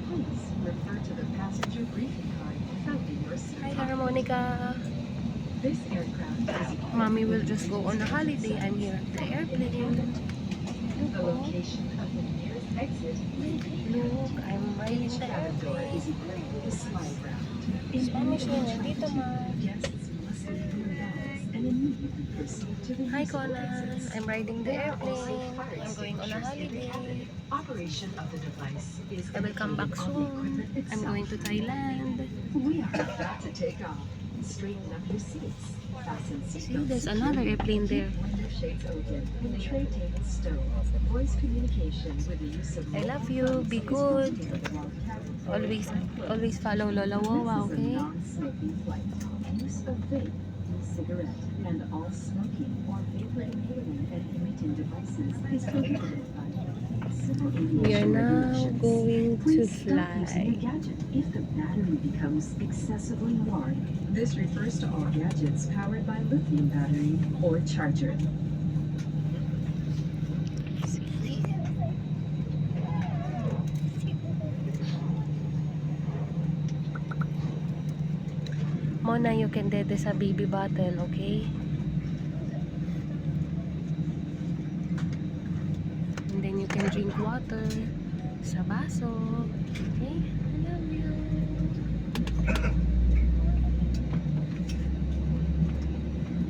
Please refer to the passenger briefing card found in your seat Hi, pocket. Harmonica. This aircraft is Mommy will just go on a holiday. I'm here at the airplane. the location of the nearest exit may be Look, I'm riding Each the cabin door is airplane. equipped with a slide raft. In Spanish any yun, event Tito of Ma. guests must leave their bags and immediately proceed to the Hi, usable Conan. exits. I'm riding the There are also airplane. fire I'm going on a extinguishers in the holiday. cabin. Operation of the device is I will come back indicated on the soon. equipment I'm going to itself. Thailand. We are about to take off. Straighten up your seats. Fasten See, seatbelts there's another securely. airplane there. Keep window shades open and tray tables stowed. Voice communication with the use of I love mobile you. phones Be is good. prohibited while cabin doors Always, are closed. always follow Lola Wawa, This is a okay? non-smoking flight. Use of vape, e-cigarette, and all smoking or vapor inhaling and emitting devices is prohibited by civil We are aviation now regulations. going to Please stop using your fly. gadget if the battery becomes excessively warm. This refers to all gadgets powered by lithium battery or charger. Mona, you can dede sa baby bottle, okay? And then you can drink water sa baso. Okay? I love you.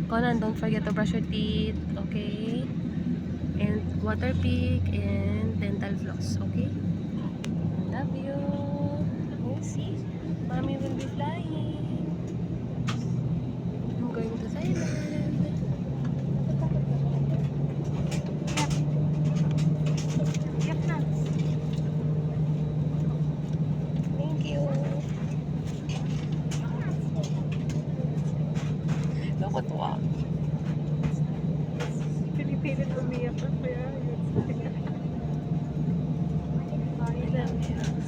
Conan, don't forget to brush your teeth, okay? And water pick and dental floss, okay? I love you. We'll see. Mommy will be flying. I'm going to Thailand. Thank you. Loko to ah. Pinipilit umiyak na kaya yun. I love you.